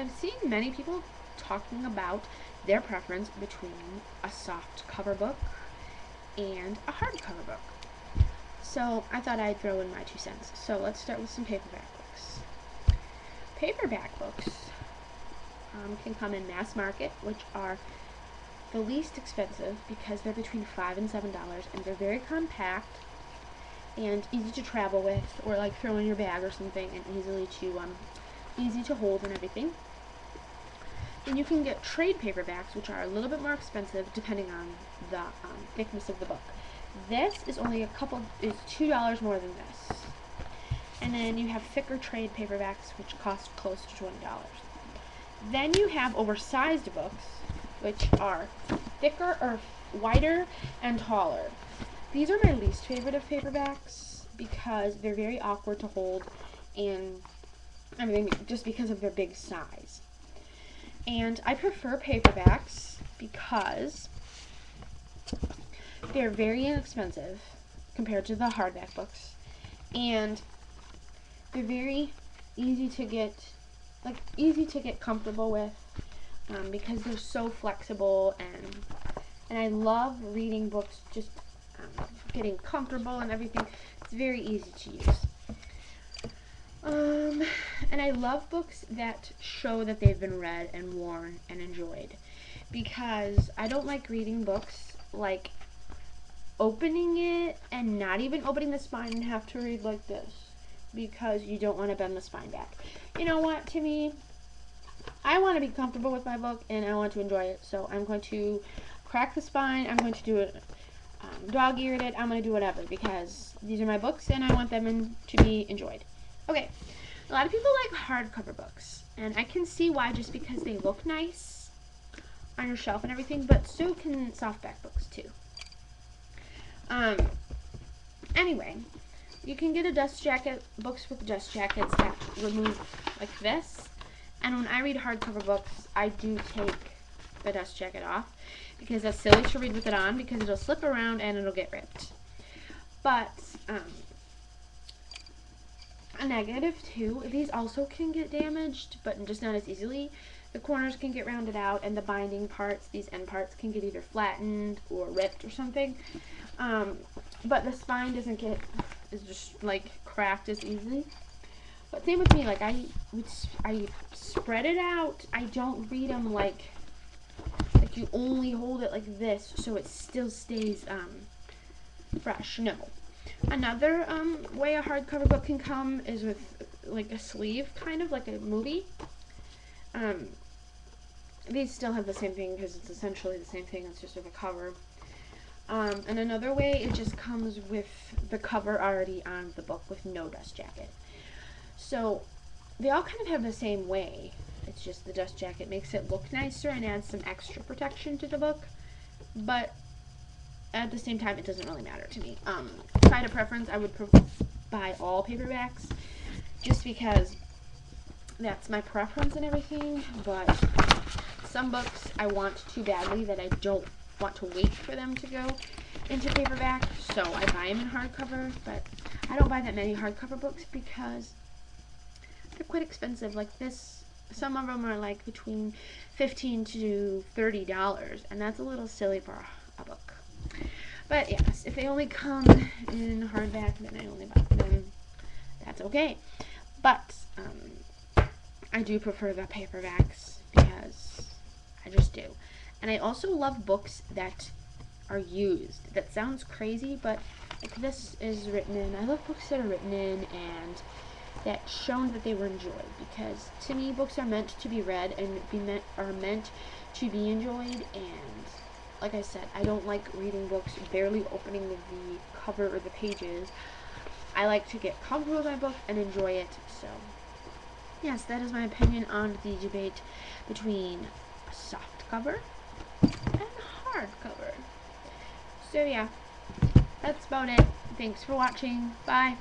I've seen many people talking about their preference between a soft cover book and a hardcover book. So I thought I'd throw in my 2 cents. So let's start with some paperback books. Paperback books can come in mass market, which are the least expensive because they're between $5 and $7, and they're very compact and easy to travel with, or like throw in your bag or something, and easy to hold and everything. Then you can get trade paperbacks, which are a little bit more expensive depending on the thickness of the book. This is only is $2 more than this. And then you have thicker trade paperbacks, which cost close to $20. Then you have oversized books, which are thicker or wider and taller. These are my least favorite of paperbacks because they're very awkward to hold and everything, just because of their big size. And I prefer paperbacks because they're very inexpensive compared to the hardback books, and they're very easy to get comfortable with, because they're so flexible, and I love reading books, just getting comfortable and everything. It's very easy to use. And I love books that show that they've been read and worn and enjoyed, because I don't like reading books like opening it and not even opening the spine and have to read like this because you don't want to bend the spine back. You know what, to me, I want to be comfortable with my book and I want to enjoy it, so I'm going to crack the spine, I'm going to do it dog-eared it, I'm going to do whatever, because these are my books and I want them to be enjoyed. Okay, a lot of people like hardcover books, and I can see why, just because they look nice on your shelf and everything, but so can softback books too. Anyway, you can get a dust jacket, books with dust jackets that remove like this, and when I read hardcover books, I do take the dust jacket off, because that's silly to read with it on, because it'll slip around and it'll get ripped. But, a negative too, these also can get damaged, but just not as easily. The corners can get rounded out, and the binding parts, these end parts, can get either flattened or ripped or something. But the spine is just like cracked as easily. But same with me, like I spread it out. I don't read them like you only hold it like this so it still stays fresh. No. Another way a hardcover book can come is with like a sleeve, kind of like a movie. These still have the same thing because it's essentially the same thing, it's just with a cover. And another way, it just comes with the cover already on the book with no dust jacket. So they all kind of have the same way. It's just the dust jacket makes it look nicer and adds some extra protection to the book. But at the same time, it doesn't really matter to me. If I had a preference, I would buy all paperbacks, just because that's my preference and everything. But some books I want too badly that I don't want to wait for them to go into paperback, so I buy them in hardcover. But I don't buy that many hardcover books because they're quite expensive. Like this, some of them are like between $15 to $30, and that's a little silly for a book. But yes, if they only come in hardback, then I only buy them. That's okay. But I do prefer the paperbacks because I just do. And I also love books that are used. That sounds crazy, but like this is written in. I love books that are written in and that shown that they were enjoyed, because to me books are meant to be read and are meant to be enjoyed. And like I said, I don't like reading books barely opening the cover or the pages. I like to get comfortable with my book and enjoy it. So yes, that is my opinion on the debate between a soft cover and hardcover. So yeah, that's about it. Thanks for watching. Bye.